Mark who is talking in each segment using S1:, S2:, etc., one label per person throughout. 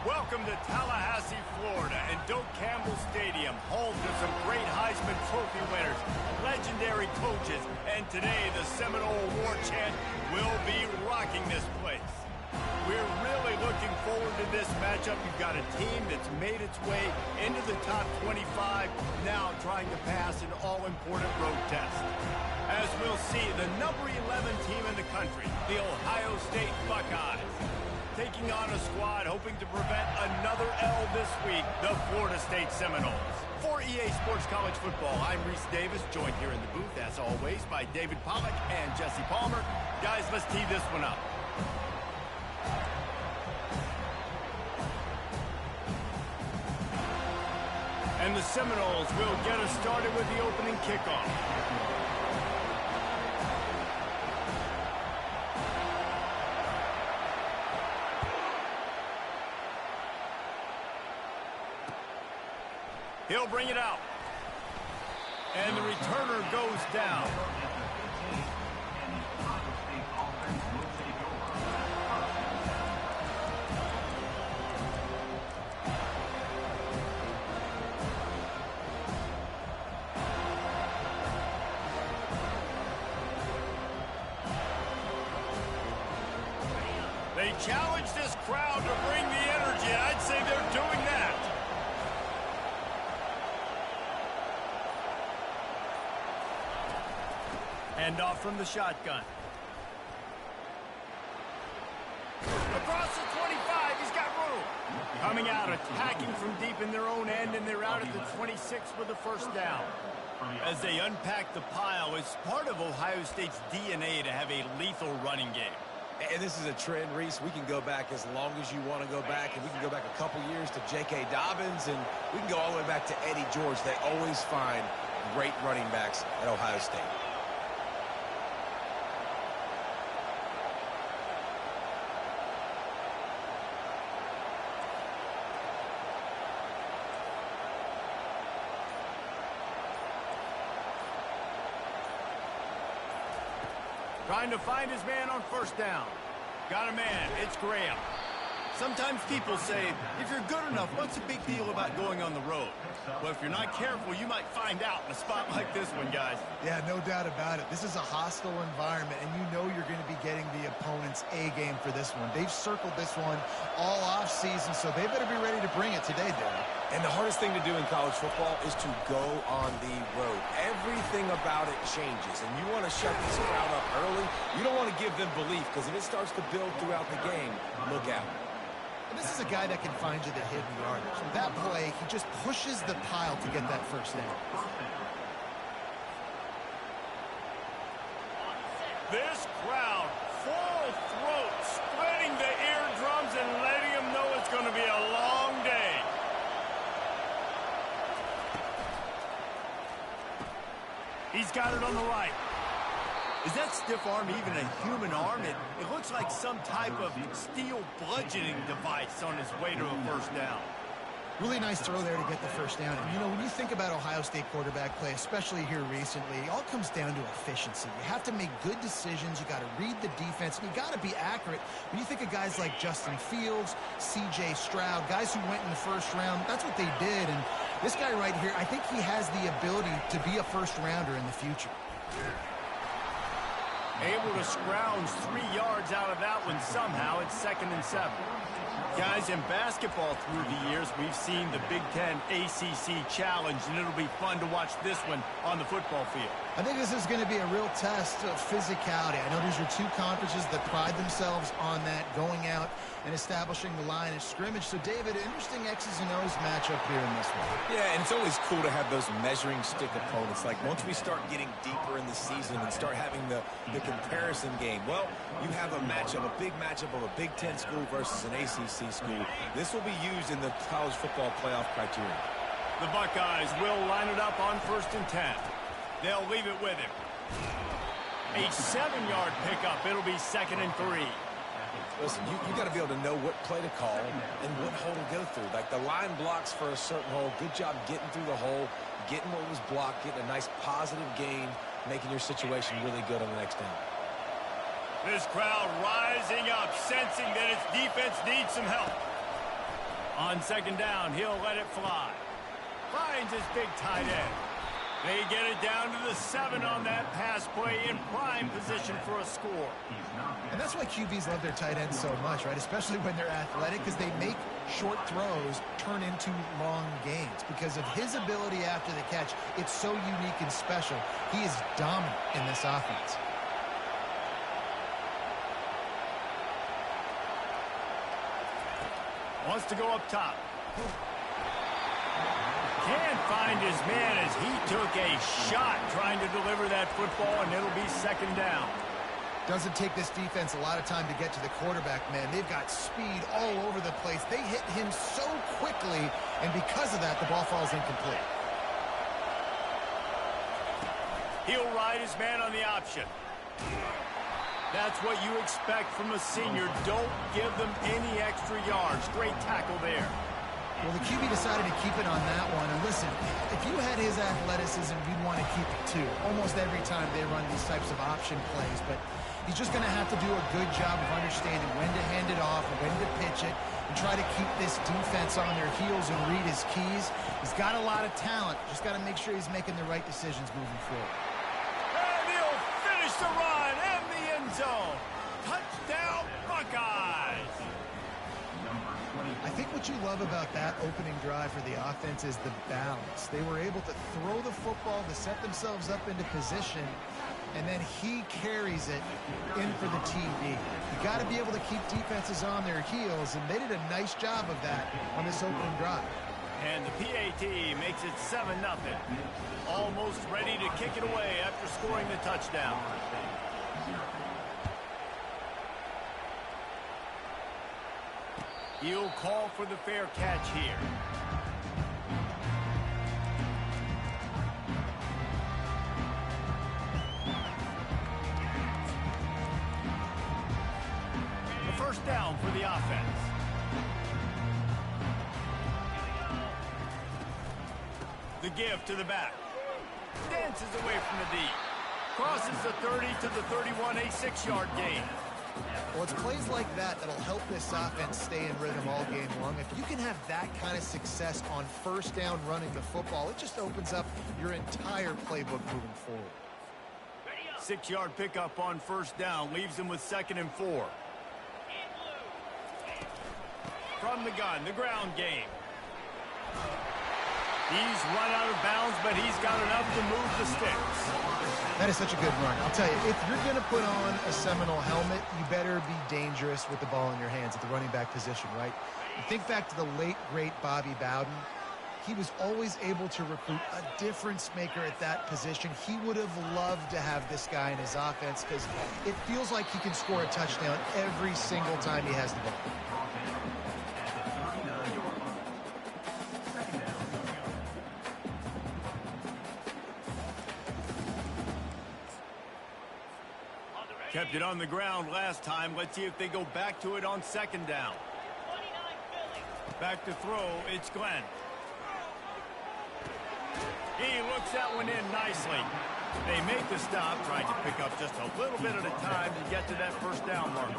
S1: Welcome to Tallahassee, Florida, and Doak Campbell Stadium, home to some great Heisman Trophy winners, legendary coaches, and today the Seminole Award chant will be rocking this place. We're really looking forward to this matchup. You've got a team that's made its way into the top 25, now trying to pass an all-important road test. As we'll see, the number 11 team in the country, the Ohio State Buckeyes, taking on a squad hoping to prevent another L this week, the Florida State Seminoles. For EA Sports College Football, I'm Reese Davis, joined here in the booth, as always, by David Pollack and Jesse Palmer. Guys, let's tee this one up. And the Seminoles will get us started with the opening kickoff. He'll bring it out. And the returner goes down. They challenge this crowd to bring the energy. I'd say they're doing that. Hand off from the shotgun. Across the 25, he's got room. Coming out, attacking from deep in their own end, and they're out at the 26 with the first down. As they unpack the pile, it's part of Ohio State's DNA to have a lethal running game.
S2: And this is a trend, Reese. We can go back as long as you want to go back, and we can go back a couple years to J.K. Dobbins, and we can go all the way back to Eddie George. They always find great running backs at Ohio State.
S1: Trying to find his man on first down. Got a man. It's Graham. Sometimes people say, if you're good enough, what's the big deal about going on the road? Well, if you're not careful, you might find out in a spot like this one, guys.
S3: Yeah, no doubt about it. This is a hostile environment, and you know you're going to be getting the opponent's A game for this one. They've circled this one all off season, so they better be ready to bring it today, Derek.
S2: And the hardest thing to do in college football is to go on the road. Everything about it changes, and you want to shut this crowd up early. You don't want to give them belief, because if it starts to build throughout the game, look out.
S3: And this is a guy that can find you the hidden yardage. With that play, he just pushes the pile to get that first down.
S1: This crowd, full throat, spreading the eardrums and letting them know it's going to be a long day. He's got it on the right. Is that stiff arm even a human arm? It looks like some type of steel bludgeoning device on his way to a first down.
S3: Really nice throw there to get the first down. And, you know, when you think about Ohio State quarterback play, especially here recently, it all comes down to efficiency. You have to make good decisions. You got to read the defense, and you got to be accurate. When you think of guys like Justin Fields, C.J. Stroud, guys who went in the first round, that's what they did. And this guy right here, I think he has the ability to be a first-rounder in the future.
S1: Able to scrounge 3 yards out of that one somehow. It's 2nd and 7. Guys, in basketball through the years, we've seen the Big Ten ACC Challenge, and it'll be fun to watch this one on the football field.
S3: I think this is going to be a real test of physicality. I know these are two conferences that pride themselves on that, going out and establishing the line of scrimmage. So, David, interesting X's and O's matchup here in this one.
S2: Yeah, and it's always cool to have those measuring stick opponents. Like, once we start getting deeper in the season and start having the comparison game, well, you have a matchup, a big matchup of a Big Ten school versus an ACC school. This will be used in the college football playoff criteria.
S1: The Buckeyes will line it up on 1st and 10. They'll leave it with him. A 7-yard pickup. It'll be 2nd and 3.
S2: Listen, you got to be able to know what play to call and what hole to go through. Like, the line blocks for a certain hole. Good job getting through the hole, getting what was blocked, getting a nice positive gain, making your situation really good on the next down.
S1: This crowd rising up, sensing that its defense needs some help. On second down, he'll let it fly. Finds his big tight end. They get it down to the 7 on that pass play in prime position for a score.
S3: And that's why QBs love their tight ends so much, right? Especially when they're athletic, because they make short throws turn into long gains. Because of his ability after the catch, it's so unique and special. He is dominant in this offense.
S1: Wants to go up top. Can't find his man as he took a shot trying to deliver that football, and it'll be second down.
S3: Doesn't take this defense a lot of time to get to the quarterback, man. They've got speed all over the place. They hit him so quickly, and because of that, the ball falls incomplete.
S1: He'll ride his man on the option. That's what you expect from a senior. Don't give them any extra yards. Great tackle there.
S3: Well, the QB decided to keep it on that one. And listen, if you had his athleticism, you'd want to keep it too. Almost every time they run these types of option plays. But he's just going to have to do a good job of understanding when to hand it off, when to pitch it, and try to keep this defense on their heels and read his keys. He's got a lot of talent. Just got to make sure he's making the right decisions moving forward.
S1: And he'll finish the run in the end zone. Touchdown, Buckeyes!
S3: I think what you love about that opening drive for the offense is the balance. They were able to throw the football to set themselves up into position, and then he carries it in for the TD. You got to be able to keep defenses on their heels, and they did a nice job of that on this opening drive.
S1: And the PAT makes it 7-0. Almost ready to kick it away after scoring the touchdown. He'll call for the fair catch here. The first down for the offense. The give to the back. Dances away from the D. Crosses the 30 to the 31, a 6-yard gain.
S3: Well, it's plays like that that'll help this offense stay in rhythm all game long. If you can have that kind of success on first down running the football, it just opens up your entire playbook moving forward.
S1: 6-yard pickup on first down leaves him with 2nd and 4. From the gun, the ground game. He's run out of bounds, but he's got enough to move the sticks.
S3: That is such a good run. I'll tell you, if you're going to put on a Seminole helmet, you better be dangerous with the ball in your hands at the running back position, right? You think back to the late, great Bobby Bowden. He was always able to recruit a difference maker at that position. He would have loved to have this guy in his offense because it feels like he can score a touchdown every single time he has the ball.
S1: Kept it on the ground last time. Let's see if they go back to it on 2nd down. Back to throw, it's Glenn. He looks that one in nicely. They make the stop, trying to pick up just a little bit at a time to get to that first down mark.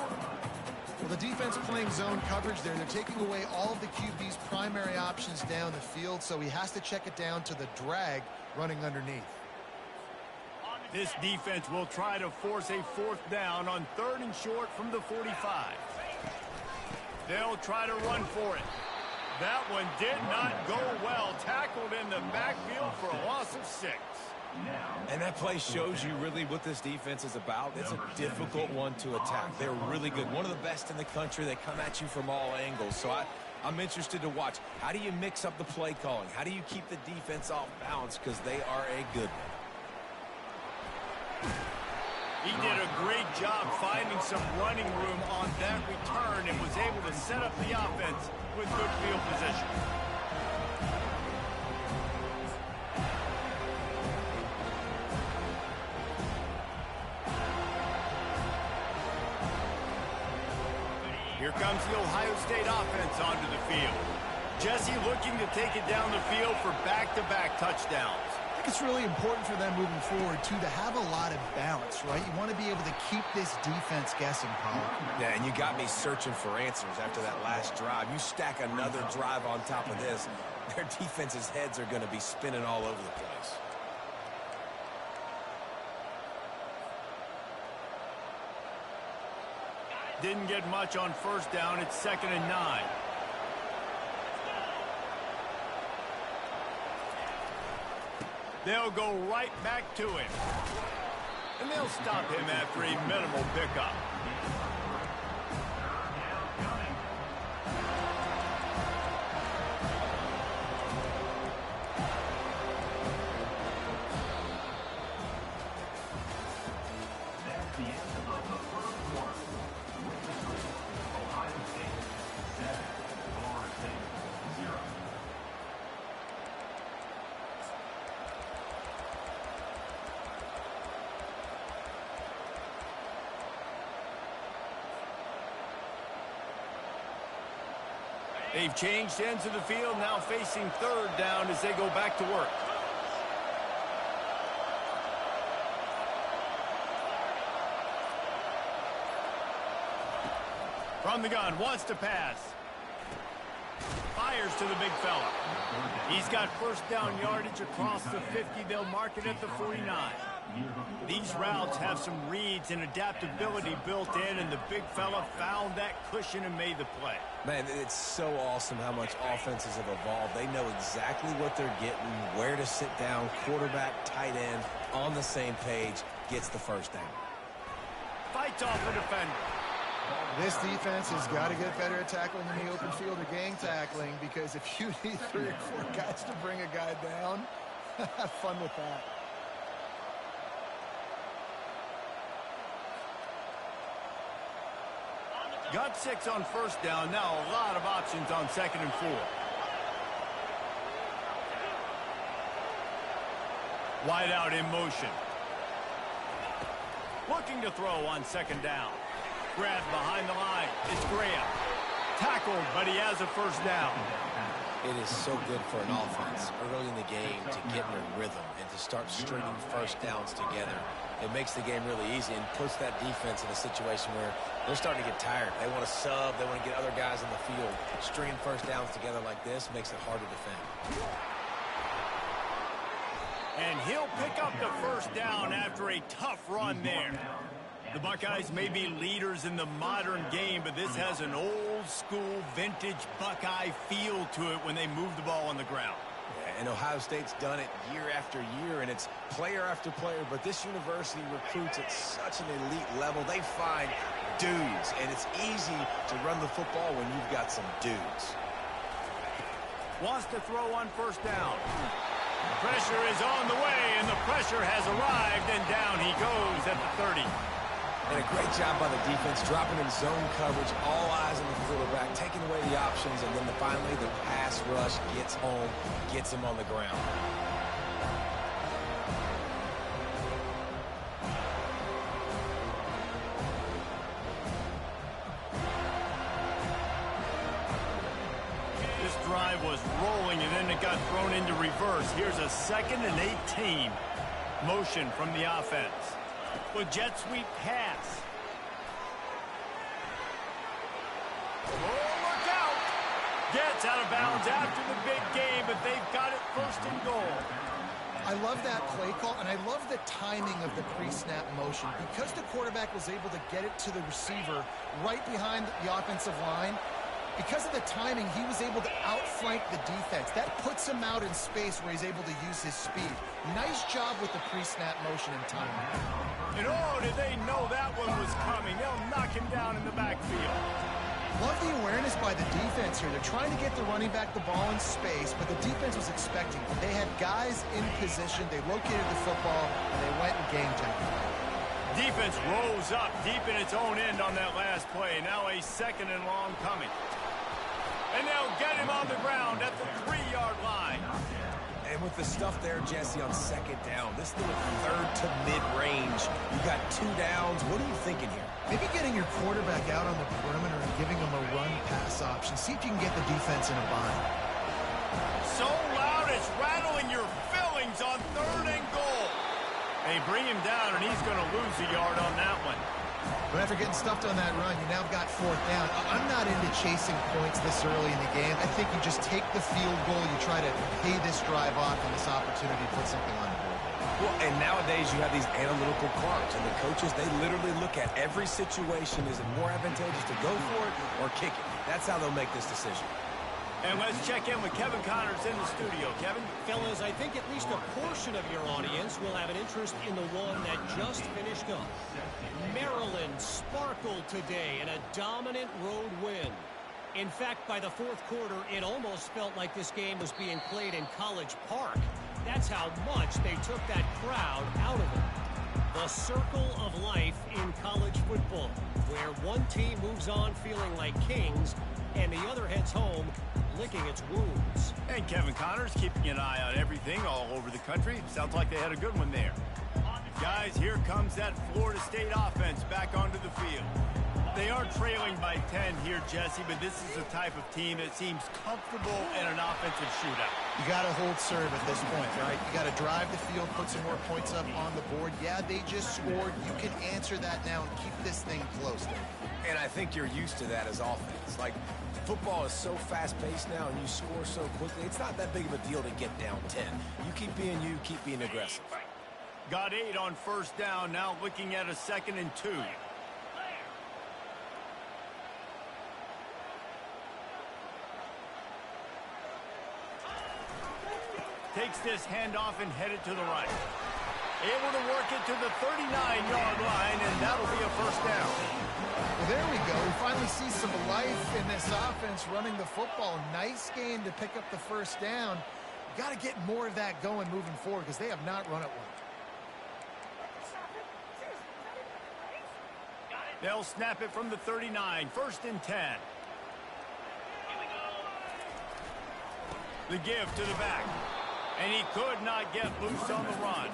S3: Well, the defense playing zone coverage there. They're taking away all of the QB's primary options down the field, so he has to check it down to the drag running underneath.
S1: This defense will try to force a 4th down on 3rd and short from the 45. They'll try to run for it. That one did not go well. Tackled in the backfield for a loss of 6.
S2: And that play shows you really what this defense is about. It's a difficult one to attack. They're really good. One of the best in the country. They come at you from all angles. So I'm interested to watch. How do you mix up the play calling? How do you keep the defense off balance? Because they are a good one.
S1: He did a great job finding some running room on that return and was able to set up the offense with good field position. Here comes the Ohio State offense onto the field. Jesse looking to take it down the field for back-to-back touchdowns.
S3: I it's really important for them moving forward, too, to have a lot of balance, right? You want to be able to keep this defense guessing, Paul.
S2: Yeah, and you got me searching for answers after that last drive. You stack another drive on top of this, their defense's heads are going to be spinning all over the place.
S1: Didn't get much on first down. It's 2nd and 9. They'll go right back to him. And they'll stop him after a minimal pickup. They've changed ends of the field, now facing 3rd down as they go back to work. From the gun, wants to pass. Fires to the big fella. He's got first down yardage across the 50. They'll mark it at the 49. These routes have some reads and adaptability built in, and the big fella found that cushion and made the play.
S2: Man, it's so awesome how much offenses have evolved. They know exactly what they're getting, where to sit down, quarterback, tight end, on the same page, gets the first down.
S1: Fights off the defender.
S3: This defense has got to get better at tackling in the open field or gang tackling, because if you need 3 or 4 guys to bring a guy down, have fun with that.
S1: Got 6 on first down. Now a lot of options on 2nd and 4. Wide out in motion. Looking to throw on 2nd down. Grab behind the line. It's Graham. Tackled, but he has a first down.
S2: It is so good for an offense early in the game to get in a rhythm and to start stringing first downs together. It makes the game really easy and puts that defense in a situation where they're starting to get tired. They want to sub. They want to get other guys in the field. Stringing first downs together like this makes it hard to defend.
S1: And he'll pick up the first down after a tough run there. The Buckeyes may be leaders in the modern game, but this has an old-school, vintage Buckeye feel to it when they move the ball on the ground.
S2: Yeah, and Ohio State's done it year after year, and it's player after player, but this university recruits at such an elite level. They find dudes, and it's easy to run the football when you've got some dudes.
S1: Wants to throw on first down. Pressure is on the way, and the pressure has arrived, and down he goes at the 30.
S2: And a great job by the defense, dropping in zone coverage, all eyes on the quarterback, taking away the options, and then finally the pass rush gets home, gets him on the ground.
S1: This drive was rolling, and then it got thrown into reverse. Here's a 2nd and 18. Motion from the offense. With jet sweep pass. Oh, look out! Gets out of bounds after the big game, but they've got it 1st and goal.
S3: I love that play call, and I love the timing of the pre-snap motion. Because the quarterback was able to get it to the receiver right behind the offensive line, because of the timing, he was able to outflank the defense. That puts him out in space where he's able to use his speed. Nice job with the pre-snap motion and timing.
S1: And oh, did they know that one was coming. They'll knock him down in the backfield.
S3: Love the awareness by the defense here. They're trying to get the running back the ball in space, but the defense was expecting it. They had guys in position. They located the football, and they went and game tackled.
S1: Defense rose up deep in its own end on that last play. Now a 2nd and long coming. And they'll get him on the ground at the 3-yard line.
S2: And with the stuff there, Jesse, on 2nd down, this little 3rd to mid-range, you got 2 downs. What are you thinking here?
S3: Maybe getting your quarterback out on the perimeter and giving him a run-pass option. See if you can get the defense in a bind.
S1: So loud it's rattling your Feelings on 3rd and goal. They bring him down, and he's going to lose a yard on that one.
S3: But after getting stuffed on that run, you now got 4th down. I'm not into chasing points this early in the game. I think you just take the field goal. You try to pay this drive off on this opportunity to put something on the board.
S2: Well, and nowadays you have these analytical cards, and the coaches, they literally look at every situation. Is it more advantageous to go for it or kick it? That's how they'll make this decision.
S1: And let's check in with Kevin Connors in the studio. Kevin?
S4: Fellas, I think at least a portion of your audience will have an interest in the one that just finished up. Maryland sparkled today in a dominant road win. In fact, by the 4th quarter, it almost felt like this game was being played in College Park. That's how much they took that crowd out of it. The circle of life in college football, where one team moves on feeling like kings and the other heads home licking its wounds.
S1: And Kevin Connors keeping an eye on everything all over the country. Sounds like they had a good one there. Guys, here comes that Florida State offense back onto the field. They are trailing by 10 here, Jesse, but this is the type of team that seems comfortable in an offensive shootout.
S3: You got to hold serve at this point, right? You got to drive the field, put some more points up on the board. Yeah, they just scored. You can answer that now and keep this thing close.
S2: And I think you're used to that as offense. Like, football is so fast-paced now, and you score so quickly. It's not that big of a deal to get down 10. You keep being aggressive.
S1: Got 8 on 1st down, now looking at a 2nd and 2. Takes this handoff and headed to the right. Able to work it to the 39-yard line, and that'll be a 1st down.
S3: Well, there we go. We finally see some life in this offense running the football. Nice game to pick up the 1st down. You got to get more of that going moving forward because they have not run it well.
S1: They'll snap it from the 39, 1st and 10. The give to the back. And he could not get loose on the run.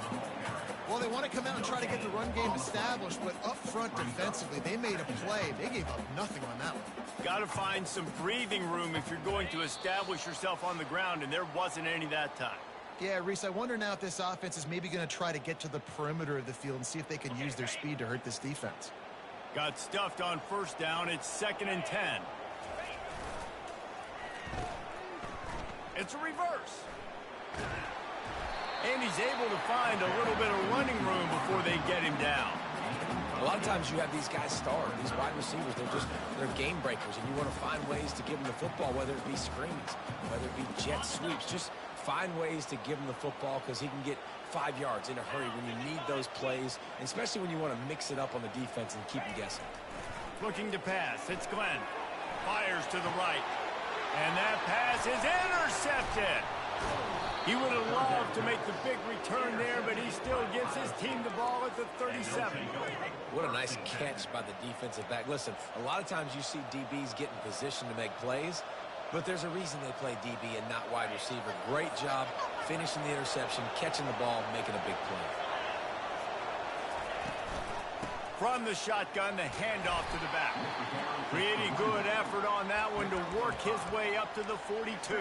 S3: Well, they want to come out and try to get the run game established, but up front defensively, they made a play. They gave up nothing on that one.
S1: Got to find some breathing room if you're going to establish yourself on the ground, and there wasn't any that time.
S3: Yeah, Reese, I wonder now if this offense is maybe going to try to get to the perimeter of the field and see if they can use their speed to hurt this defense.
S1: Got stuffed on 1st down. It's 2nd and 10. It's a reverse. And he's able to find a little bit of running room before they get him down.
S2: A lot of times you have these guys star, these wide receivers, they're game breakers, and you want to find ways to give them the football, whether it be screens, whether it be jet sweeps. Just find ways to give him the football because he can get 5 yards in a hurry when you need those plays, and especially when you want to mix it up on the defense and keep them guessing.
S1: Looking to pass. It's Glenn. Fires to the right. And that pass is intercepted. He would have loved to make the big return there, but he still gives his team the ball at the 37.
S2: What a nice catch by the defensive back. Listen, a lot of times you see DBs get in position to make plays, but there's a reason they play DB and not wide receiver. Great job finishing the interception, catching the ball, making a big play.
S1: From the shotgun, the handoff to the back. Pretty good effort on that one to work his way up to the 42.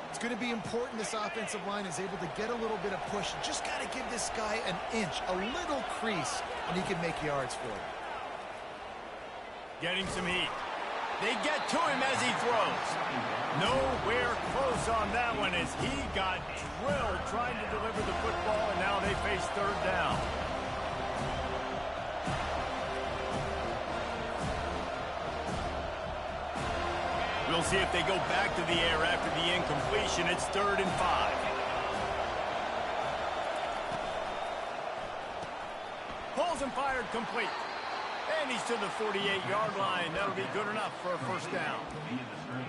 S3: It's going to be important this offensive line is able to get a little bit of push. You just got to give this guy an inch, a little crease, and he can make yards for you.
S1: Getting some heat. They get to him as he throws. Nowhere close on that one as he got drilled trying to deliver the football, and now they face 3rd down. We'll see if they go back to the air after the incompletion. It's 3rd and 5. Pulls and fired complete. And he's to the 48-yard line. That'll be good enough for a 1st down.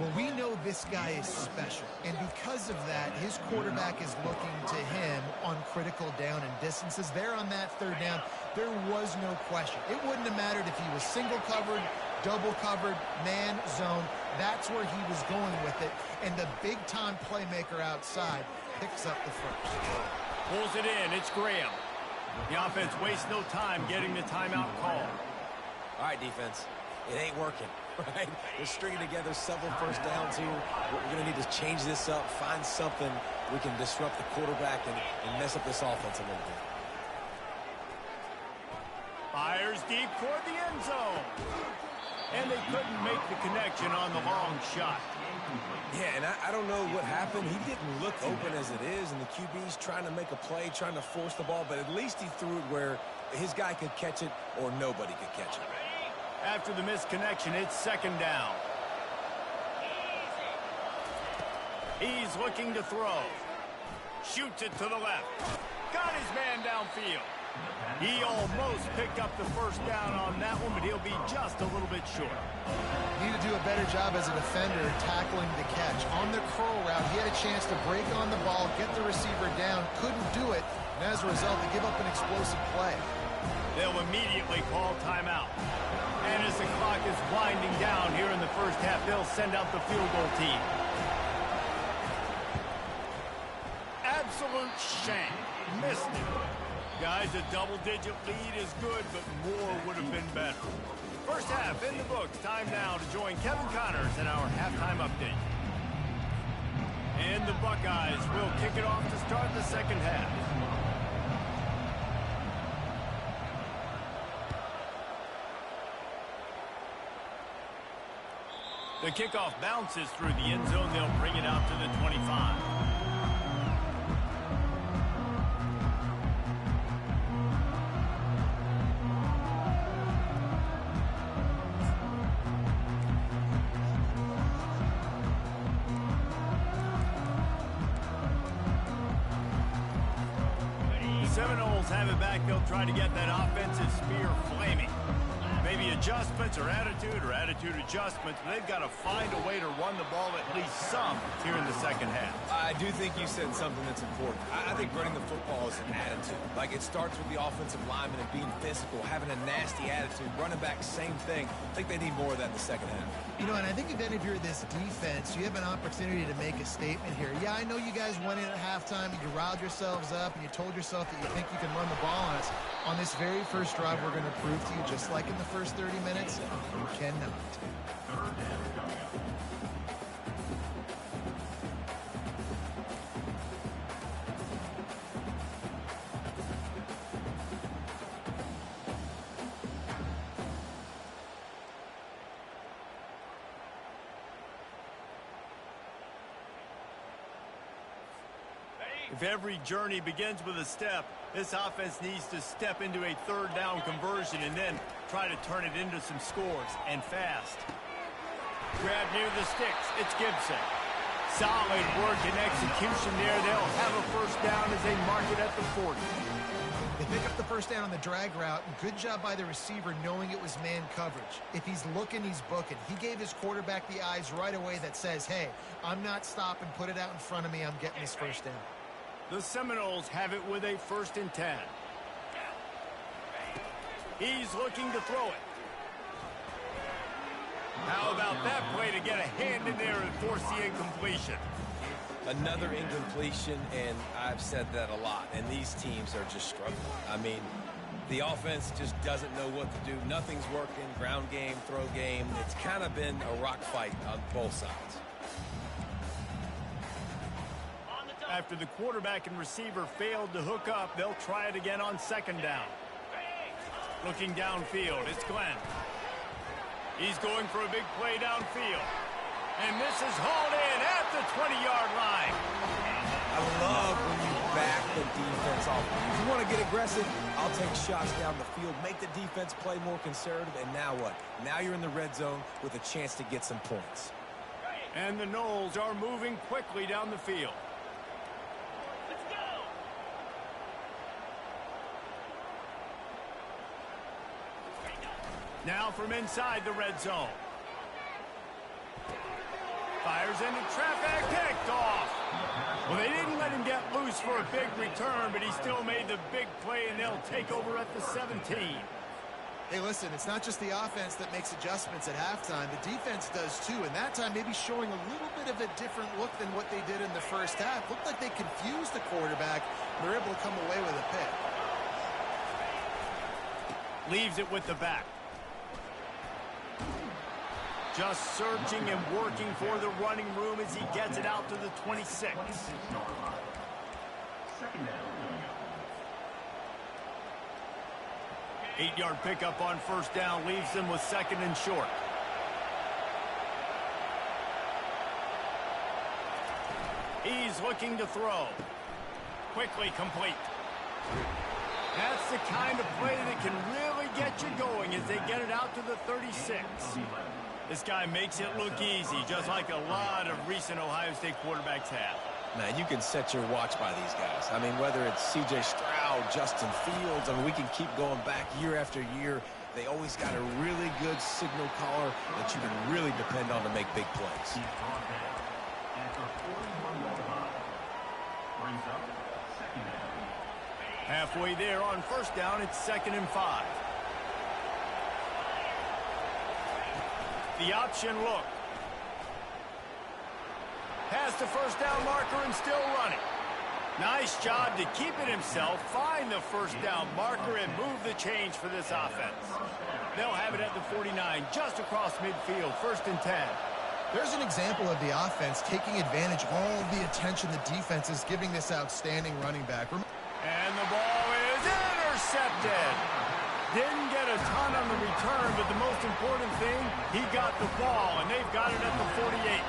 S3: Well, we know this guy is special, and because of that, his quarterback is looking to him on critical down and distances. There on that 3rd down, there was no question. It wouldn't have mattered if he was single covered, double covered, man, zone. That's where he was going with it, and the big-time playmaker outside picks up the 1st.
S1: Pulls it in. It's Graham. The offense wastes no time getting the timeout call.
S2: All right, defense. It ain't working. right? They're stringing together several first downs here. We're going to need to change this up, find something we can disrupt the quarterback and mess up this offense a little bit.
S1: Fires deep toward the end zone. And they couldn't make the connection on the long shot.
S2: Yeah, and I don't know what happened. He didn't look open as it is, and the QB's trying to make a play, trying to force the ball, but at least he threw it where his guy could catch it or nobody could catch it.
S1: After the missed connection, it's second down. He's looking to throw. Shoots it to the left. Got his man downfield. He almost picked up the first down on that one, but he'll be just a little bit short.
S3: Need to do a better job as a defender tackling the catch. On the curl route, he had a chance to break on the ball, get the receiver down, couldn't do it, and as a result, they give up an explosive play.
S1: They'll immediately call timeout. And as the clock is winding down here in the first half, they'll send out the field goal team. Absolute shame. Missed it. Guys, a double-digit lead is good, but more would have been better. First half in the books. Time now to join Kevin Connors in our halftime update. And the Buckeyes will kick it off to start the second half. The kickoff bounces through the end zone. They'll bring it out to the 25. 'Seminoles have it back. They'll try to get that offensive spear flaming. Maybe adjustments or attitude adjustments, but they've got to find a way to run the ball at least some here in the second half.
S2: I do think you said something that's important. I think running the football is an attitude. Like, it starts with the offensive lineman and being physical, having a nasty attitude. Running back, same thing. I think they need more of that in the second half.
S3: You know, and I think then if you're this defense, you have an opportunity to make a statement here. Yeah, I know you guys went in at halftime and you riled yourselves up and you told yourself that you think you can run the ball on us. On this very first drive, we're going to prove to you, just like in the first 30 minutes, you cannot.
S1: If every journey begins with a step, this offense needs to step into a third down conversion and then try to turn it into some scores, and fast. Grab near the sticks. It's Gibson. Solid work and execution there. They'll have a first down as they mark it at the 40.
S3: They pick up the first down on the drag route. Good job by the receiver knowing it was man coverage. If he's looking, he's booking. He gave his quarterback the eyes right away that says, hey, I'm not stopping. Put it out in front of me. I'm getting this first down.
S1: The Seminoles have it with a 1st and 10. He's looking to throw it. How about that play to get a hand in there and force the incompletion?
S2: Another incompletion, and I've said that a lot, and these teams are just struggling. I mean, the offense just doesn't know what to do. Nothing's working. Ground game, throw game. It's kind of been a rock fight on both sides.
S1: After the quarterback and receiver failed to hook up, they'll try it again on second down. Looking downfield, it's Glenn. He's going for a big play downfield. And this is hauled in at the 20-yard line.
S2: I love when you back the defense off. If you want to get aggressive, I'll take shots down the field, make the defense play more conservative, and now what? Now you're in the red zone with a chance to get some points.
S1: And the Noles are moving quickly down the field. Now from inside the red zone. Fires into traffic, picked off. Well, they didn't let him get loose for a big return, but he still made the big play, and they'll take over at the 17.
S3: Hey, listen, it's not just the offense that makes adjustments at halftime. The defense does too, and that time maybe showing a little bit of a different look than what they did in the first half. Looked like they confused the quarterback. They're able to come away with a pick.
S1: Leaves it with the back. just searching and working for the running room as he gets it out to the 26. Second down. 8-yard pickup on first down leaves them with second and short. He's looking to throw. Quickly complete. That's the kind of play that can really get you going as they get it out to the 36. This guy makes it look easy, just like a lot of recent Ohio State quarterbacks have.
S2: Man, you can set your watch by these guys. I mean, whether it's C.J. Stroud, Justin Fields, I mean, we can keep going back year after year. They always got a really good signal caller that you can really depend on to make big plays.
S1: Halfway there on first down, it's 2nd and 5. The option look. Past the first down marker and still running. Nice job to keep it himself, find the first down marker, and move the change for this offense. They'll have it at the 49, just across midfield, 1st and 10.
S3: There's an example of the offense taking advantage of all the attention the defense is giving this outstanding running back.
S1: And the ball is intercepted. Didn't get a ton on the return, but the most important thing, he got the ball, and they've got it at the 48.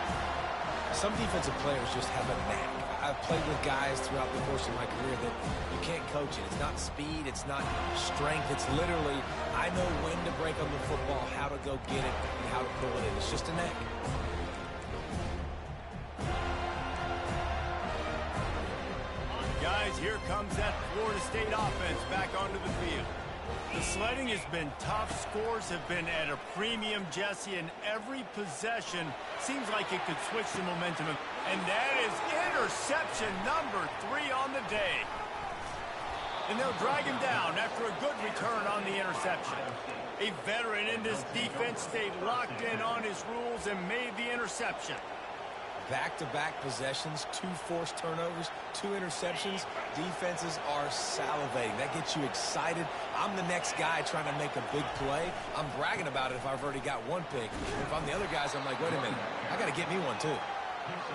S2: Some defensive players just have a knack. I've played with guys throughout the course of my career that you can't coach it. It's not speed, it's not strength. It's literally, I know when to break on the football, how to go get it, and how to pull it in. It's just a knack.
S1: Guys, here comes that Florida State offense back onto the field. The sledding has been tough. Scores have been at a premium, Jesse, and every possession seems like it could switch the momentum. And that is interception number 3 on the day. And they'll drag him down after a good return on the interception. A veteran in this defense stayed locked in on his rules and made the interception.
S2: Back-to-back possessions, 2 forced turnovers, 2 interceptions. Defenses are salivating. That gets you excited. I'm the next guy trying to make a big play. I'm bragging about it if I've already got 1 pick. If I'm the other guys, I'm like, wait a minute, I got to get me 1 too.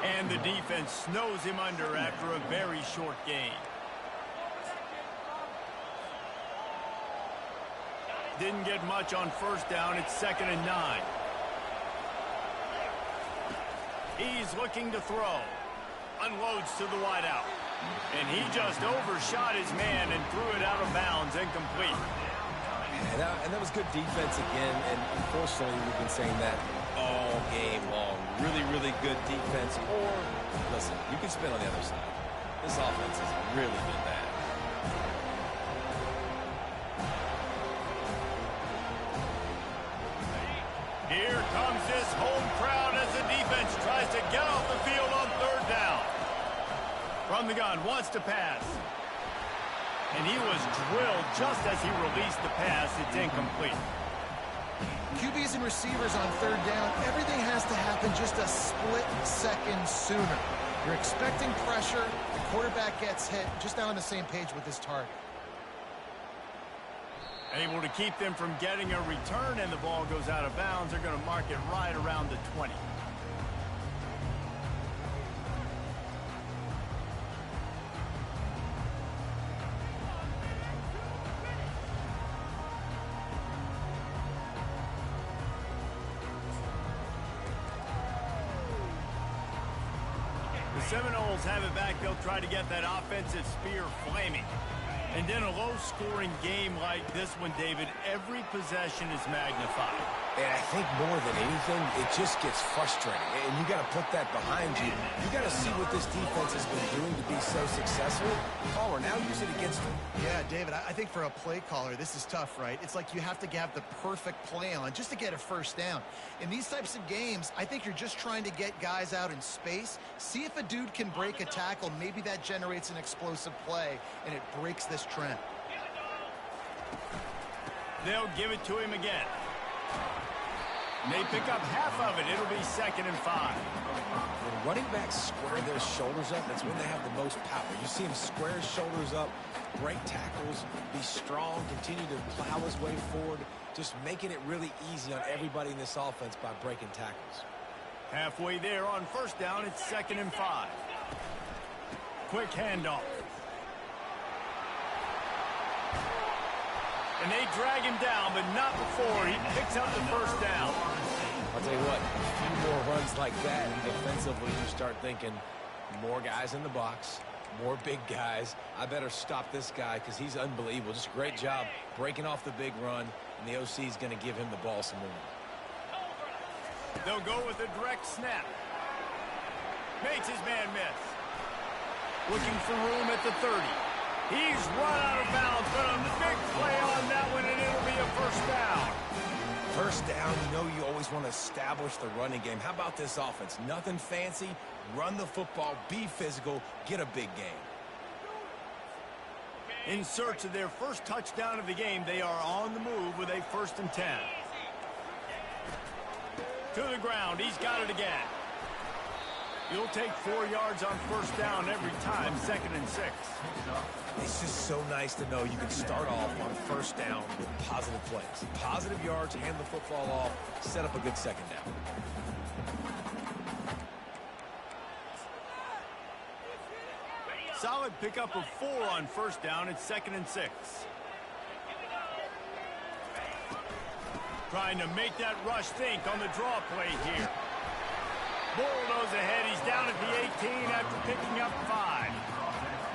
S1: And the defense snows him under after a very short game. Didn't get much on first down. It's 2nd and 9. He's looking to throw. Unloads to the wideout. And he just overshot his man and threw it out of bounds, incomplete.
S2: And that was good defense again. And unfortunately, we've been saying that all game long. Really, really good defense. Or, listen, you can spin on the other side. This offense has really been bad.
S1: Here comes this home crowd as the defense tries to get off the field on 3rd down. From the gun, wants to pass. And he was drilled just as he released the pass. It's incomplete.
S3: QBs and receivers on 3rd down, everything has to happen just a split second sooner. You're expecting pressure, the quarterback gets hit, just not on the same page with his target.
S1: Able to keep them from getting a return, and the ball goes out of bounds. They're going to mark it right around the 20. The Seminoles have it back. They'll try to get that offensive spear flaming. And in a low-scoring game like this one, David, every possession is magnified.
S2: And I think more than anything, it just gets frustrating. And you got to put that behind you. You got to see what this defense has been doing to be so successful. Caller, now use it against them.
S3: Yeah, David, I think for a play caller, this is tough, right? It's like you have to have the perfect play on just to get a first down. In these types of games, I think you're just trying to get guys out in space, see if a dude can break a tackle. Maybe that generates an explosive play, and it breaks this trend.
S1: They'll give it to him again. And they pick up half of it. It'll be 2nd and 5.
S2: When running backs square their shoulders up, that's when they have the most power. You see him square his shoulders up, break tackles, be strong, continue to plow his way forward, just making it really easy on everybody in this offense by breaking tackles.
S1: Halfway there on 1st down, it's 2nd and 5. Quick handoff. And they drag him down, but not before he picks up the 1st down.
S2: I'll tell you what, a few more runs like that, and defensively you start thinking more guys in the box, more big guys. I better stop this guy because he's unbelievable. Just a great job breaking off the big run, and the OC is going to give him the ball some more.
S1: They'll go with a direct snap. Makes his man miss. Looking for room at the 30. He's run out of bounds, but a big play on that one, and it'll be a 1st down.
S2: 1st down, you know you always want to establish the running game. How about this offense? Nothing fancy. Run the football, be physical, get a big game.
S1: In search of their first touchdown of the game, they are on the move with a 1st and 10. To the ground, he's got it again. You'll take 4 yards on 1st down every time, 2nd and 6.
S2: It's just so nice to know you can start off on 1st down with positive plays. Positive yards, hand the football off, set up a good 2nd down.
S1: Solid pickup of 4 on 1st down. It's 2nd and 6. Trying to make that rush think on the draw play here. Bulldoze ahead. He's down at the 18 after picking up 5.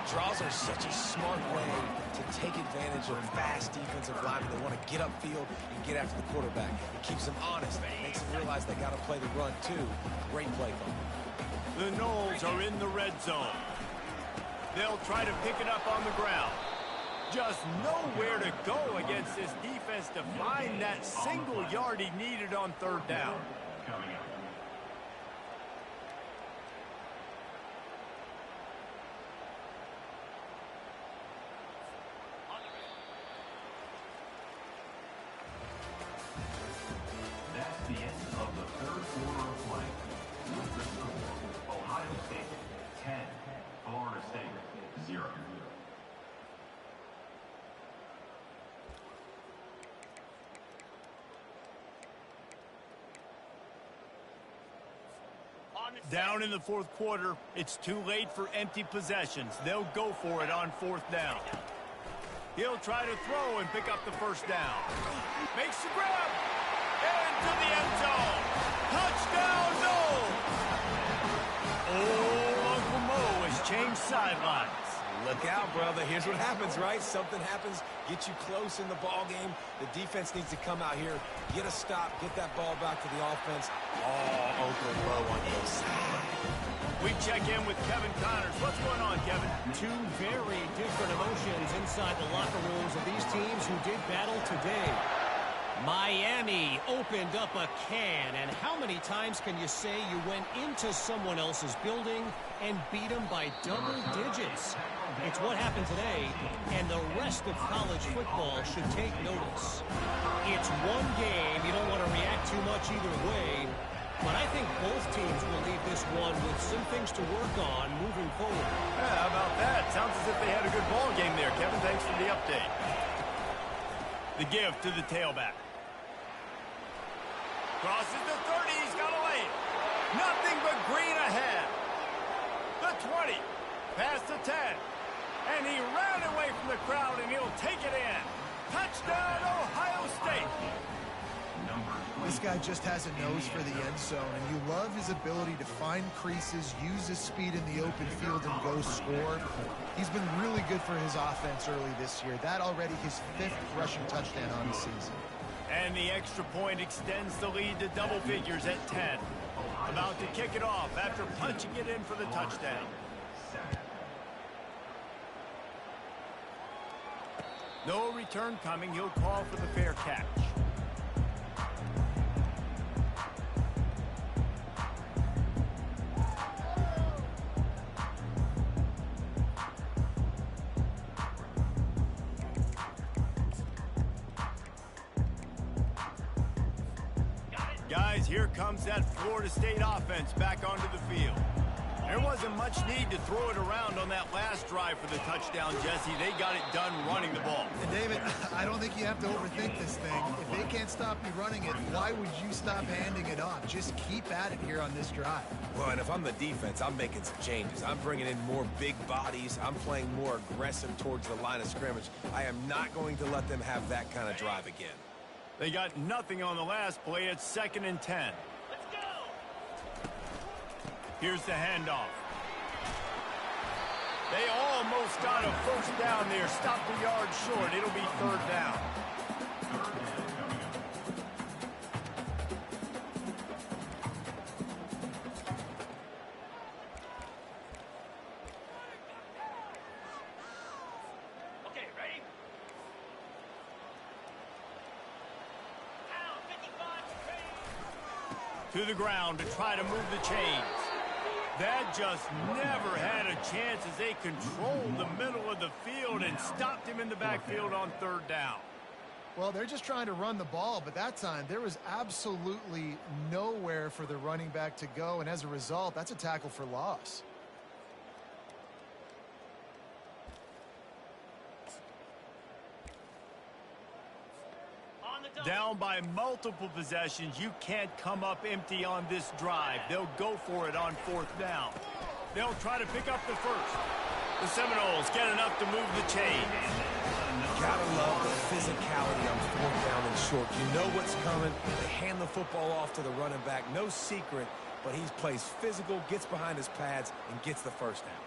S2: Draws are such a smart way to take advantage of fast defensive linemen. They want to get upfield and get after the quarterback. It keeps them honest. It makes them realize they got to play the run too. Great play call.
S1: The Knowles are in the red zone. They'll try to pick it up on the ground. Just nowhere to go against this defense to find that single yard he needed on 3rd down.
S5: That's the end of the 3rd quarter of play. With the score, Ohio State 10, Florida State 0.
S1: Down in the 4th quarter, it's too late for empty possessions. They'll go for it on 4th down. He'll try to throw and pick up the 1st down. Makes the grab. Into the end zone. Touchdown, Knowles. Oh, Uncle Mo has changed sidelines.
S2: Look out, brother. Here's what happens, right? Something happens, get you close in the ball game. The defense needs to come out here, get a stop, get that ball back to the offense. Oh, Uncle Mo on your side.
S1: We check in with Kevin Connors. What's going on, Kevin?
S4: 2 very different emotions inside the locker rooms of these teams who did battle today. Miami opened up a can, and how many times can you say you went into someone else's building and beat them by double digits? It's what happened today, and the rest of college football should take notice. It's one game. You don't want to react too much either way, but I think both teams will leave this one with some things to work on moving forward.
S1: Yeah, how about that? Sounds as if they had a good ball game there, Kevin. Thanks for the update. The give to the tailback. Crosses the 30. He's got a lane. Nothing but green ahead. The 20. Past the 10. And he ran away from the crowd, and he'll take it in. Touchdown, Ohio State.
S3: This guy just has a nose for the end zone, and you love his ability to find creases, use his speed in the open field, and go score. He's been really good for his offense early this year. That already his 5th rushing touchdown on the season.
S1: And the extra point extends the lead to double figures at 10. About to kick it off after punching it in for the touchdown. No return coming. He'll call for the fair catch. Guys, here comes that Florida State offense back onto the field. There wasn't much need to throw it around on that last drive for the touchdown, Jesse. They got it done running the ball.
S3: And David, I don't think you have to overthink this thing. If they can't stop you running it, why would you stop handing it off? Just keep at it here on this drive.
S2: Well, and if I'm the defense, I'm making some changes. I'm bringing in more big bodies. I'm playing more aggressive towards the line of scrimmage. I am not going to let them have that kind of drive again.
S1: They got nothing on the last play. It's 2nd and 10. Here's the handoff. They almost got a first down there. Stopped a yard short. It'll be 3rd down.
S6: Okay, ready? Down, 55,
S1: To the ground to try to move the chains. That just never had a chance as they controlled the middle of the field and stopped him in the backfield on 3rd down.
S3: Well, they're just trying to run the ball, but that time there was absolutely nowhere for the running back to go, and as a result, that's a tackle for loss.
S1: Down by multiple possessions, you can't come up empty on this drive. They'll go for it on 4th down. They'll try to pick up the first. The Seminoles get enough to move the chains.
S2: Gotta love the physicality on 4th down and short. You know what's coming. They hand the football off to the running back. No secret, but he plays physical, gets behind his pads, and gets the first down.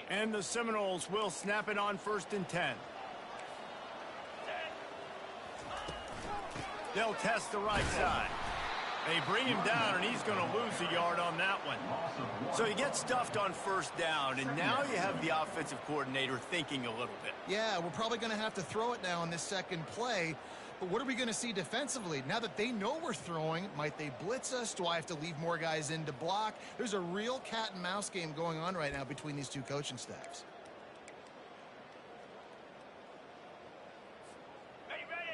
S1: And the Seminoles will snap it on 1st and 10. They'll test the right side. They bring him down, and he's going to lose a yard on that one. So you get stuffed on 1st down, and now you have the offensive coordinator thinking a little bit.
S3: Yeah, we're probably going to have to throw it now on this 2nd play. But what are we going to see defensively? Now that they know we're throwing, might they blitz us? Do I have to leave more guys in to block? There's a real cat and mouse game going on right now between these two coaching staffs.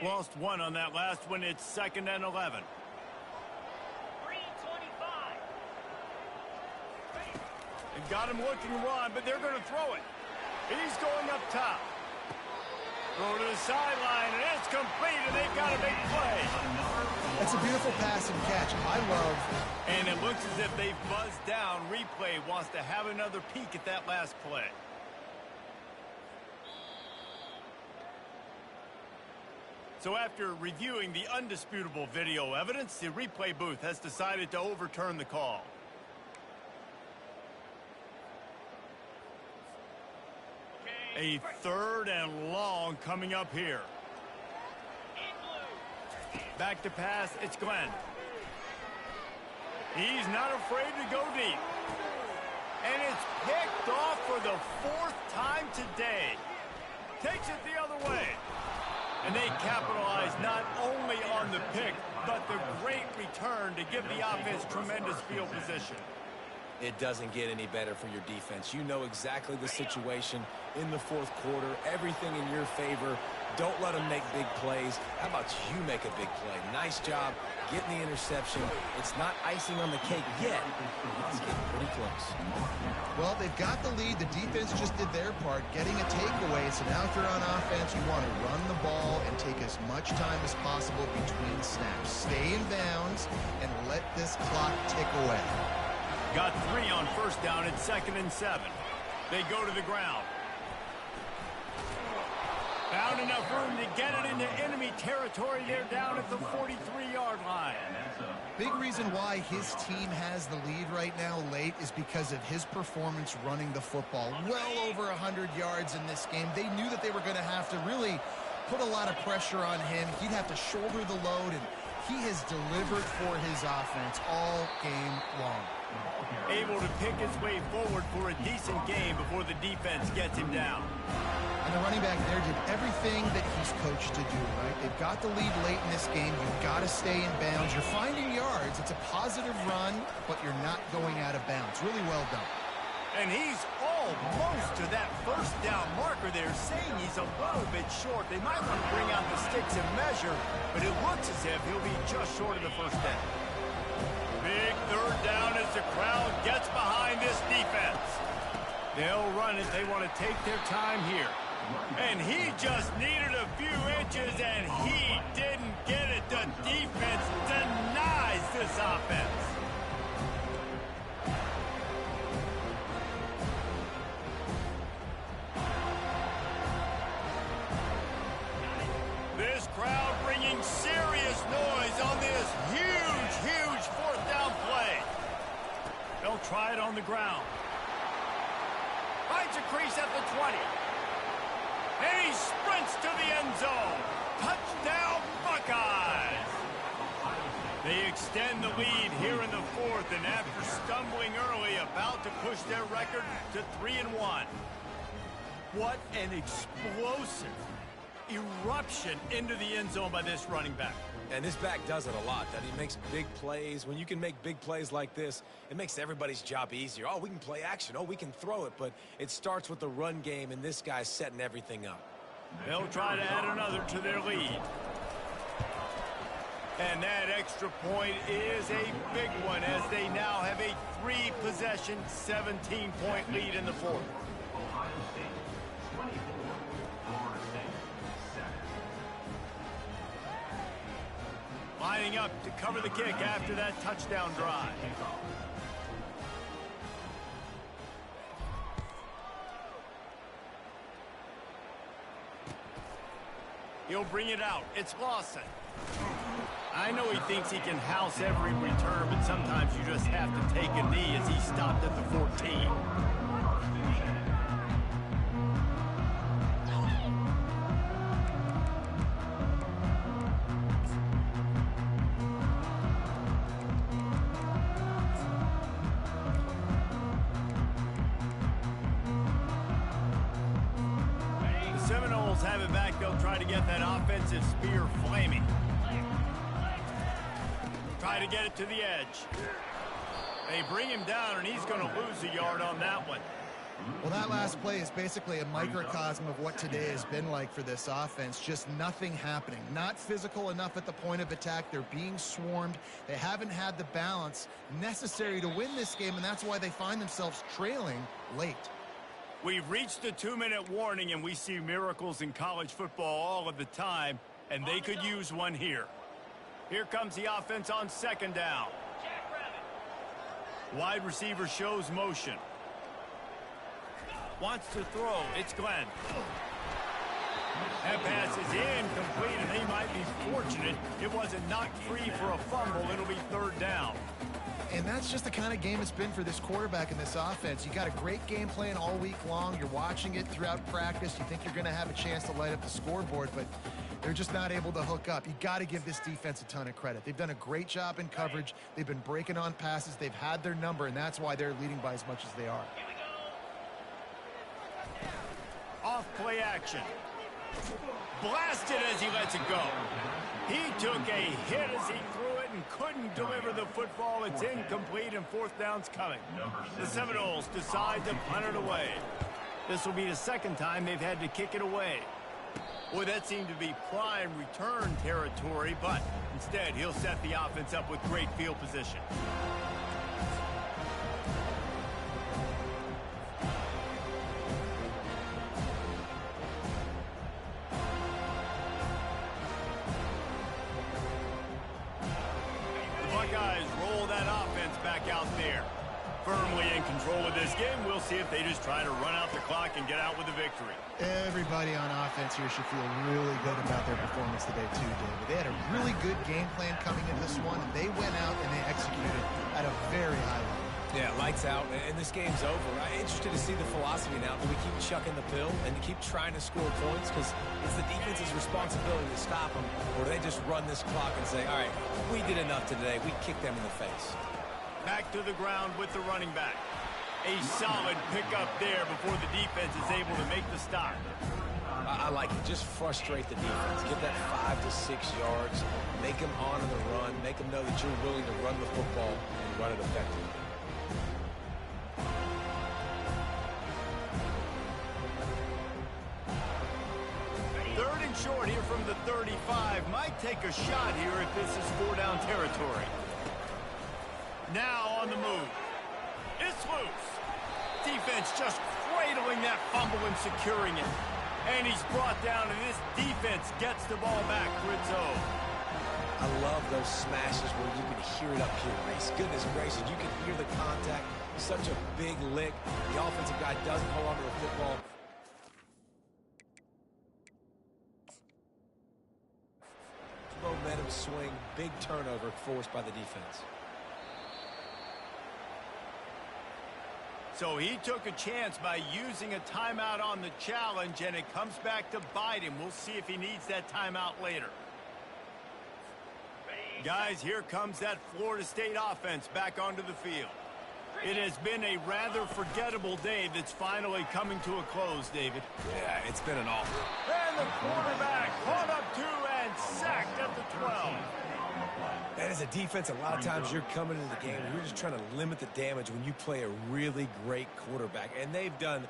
S1: Lost one on that last one. It's 2nd and 11.
S6: 325.
S1: They've got him looking to run, but they're going to throw it. He's going up top. Throw to the sideline, and it's complete, and they've got a big play.
S3: That's a beautiful pass and catch. I love.
S1: And it looks as if they've buzzed down. Replay wants to have another peek at that last play. So after reviewing the undisputable video evidence, the replay booth has decided to overturn the call. A 3rd and long coming up here. Back to pass, it's Glenn. He's not afraid to go deep. And it's picked off for the 4th time today. Takes it the other way. And they capitalize not only on the pick, but the great return to give the offense tremendous field position.
S2: It doesn't get any better for your defense. You know exactly the situation in the 4th quarter. Everything in your favor. Don't let them make big plays. How about you make a big play? Nice job getting the interception. It's not icing on the cake yet. It's getting pretty close.
S3: Well, they've got the lead. The defense just did their part, getting a takeaway. So now if you're on offense, you want to run the ball and take as much time as possible between snaps. Stay in bounds and let this clock tick away.
S1: Got 3 on 1st down. It's 2nd and 7. They go to the ground. Found enough room to get it into enemy territory. They're down at the 43-yard line.
S3: Big reason why his team has the lead right now late is because of his performance running the football. Well over 100 yards in this game. They knew that they were going to have to really put a lot of pressure on him. He'd have to shoulder the load, and he has delivered for his offense all game long.
S1: Able to pick his way forward for a decent game before the defense gets him down.
S3: And the running back there did everything that he's coached to do, right? They've got the lead late in this game. You've got to stay in bounds. You're finding yards. It's a positive run, but you're not going out of bounds. Really well done.
S1: And he's almost to that first down marker there, saying he's a little bit short. They might want to bring out the sticks and measure, but it looks as if he'll be just short of the first down. Big third down as the crowd gets behind this defense. They'll run it. They want to take their time here. And he just needed a few inches, and he didn't get it. The defense denies this offense. This crowd bringing serious noise on this huge fourth down play. They'll try it on the ground. Finds a crease at the 20. And he sprints to the end zone. Touchdown, Buckeyes. They extend the lead here in the fourth, and after stumbling early, about to push their record to 3-1. What an explosive eruption into the end zone by this running back.
S2: And this back does it a lot. That he makes big plays. When you can make big plays like this, it makes everybody's job easier. Oh, we can play action. Oh, we can throw it. But it starts with the run game, and this guy's setting everything up.
S1: They'll try to add another to their lead. And that extra point is a big one, as they now have a 3-possession, 17-point lead in the fourth.
S5: Ohio State 24, Florida State 7.
S1: Lining up to cover the kick after that touchdown drive. He'll bring it out. It's Lawson. I know he thinks he can house every return, but sometimes you just have to take a knee, as he stopped at the 14. Have it back. They'll try to get that offensive spear flaming. Try to get it to the edge. They bring him down, and he's going to lose a yard on that one.
S3: Well, that last play is basically a microcosm of what today has been like for this offense. Just nothing happening. Not physical enough at the point of attack. They're being swarmed. They haven't had the balance necessary to win this game, and that's why they find themselves trailing late.
S1: We've reached the 2-minute warning, and we see miracles in college football all of the time, and they could use one here. Here comes the offense on second down. Wide receiver shows motion. Wants to throw. It's Glenn. That pass is incomplete, and they might be fortunate it wasn't knocked free for a fumble. It'll be third down.
S3: And that's just the kind of game it's been for this quarterback in this offense. You got a great game plan all week long. You're watching it throughout practice. You think you're going to have a chance to light up the scoreboard, but they're just not able to hook up. You got to give this defense a ton of credit. They've done a great job in coverage. They've been breaking on passes. They've had their number, and that's why they're leading by as much as they are.
S1: Off play action. Blasted as he lets it go. He took a hit as he threw it and couldn't deliver the football. It's incomplete, and fourth down's coming. The Seminoles decide to punt it away. This will be the second time they've had to kick it away. Boy, that seemed to be prime return territory, but instead he'll set the offense up with great field position. Buckeyes roll that offense back out there. Firmly in control of this game. We'll see if they just try to run out the clock and get out with a victory.
S3: Everybody on offense here should feel really good about their performance today too, David. They had a really good game plan coming into this one, and they went out and they executed at a very high level.
S2: Yeah, lights out, and this game's over. I'm interested to see the philosophy now. Do we keep chucking the pill and keep trying to score points? Because it's the defense's responsibility to stop them. Or do they just run this clock and say, all right, we did enough today. We kicked them in the face.
S1: Back to the ground with the running back. A solid pickup there before the defense is able to make the stop.
S2: I like it. Just frustrate the defense. Get that 5 to 6 yards. Make them honor the run. Make them know that you're willing to run the football and run it effectively.
S1: Third and short here from the 35. Might take a shot here if this is 4-down territory. Now on the move. It's loose. Defense just cradling that fumble and securing it. And he's brought down, and this defense gets the ball back for its own.
S2: I love those smashes where you can hear it up here, Reese. Goodness gracious, you can hear the contact. Such a big lick. The offensive guy doesn't hold on to the football. Momentum swing, big turnover forced by the defense.
S1: So he took a chance by using a timeout on the challenge, and it comes back to bite him. We'll see if he needs that timeout later. Guys, here comes that Florida State offense back onto the field. It has been a rather forgettable day that's finally coming to a close, David.
S2: Yeah, it's been an awful.
S1: And the quarterback caught up to and sacked at the 12.
S2: And as a defense, a lot of times you're coming into the game and you're just trying to limit the damage when you play a really great quarterback. And they've done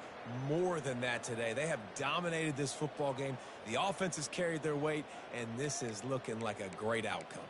S2: more than that today. They have dominated this football game. The offense has carried their weight, and this is looking like a great outcome.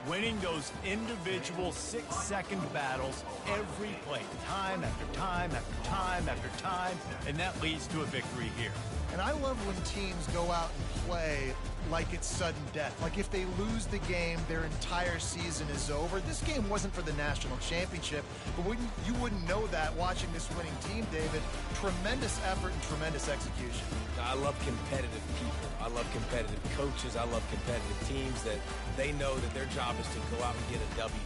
S1: Winning those individual 6-second battles every play, time after time after time after time, and that leads to a victory here.
S3: And I love when teams go out and play like it's sudden death. Like if they lose the game, their entire season is over. This game wasn't for the national championship, but you wouldn't know that watching this winning team, David. Tremendous effort and tremendous execution.
S2: I love competitive people. I love competitive coaches. I love competitive teams that they know that their job is to go out and get a W.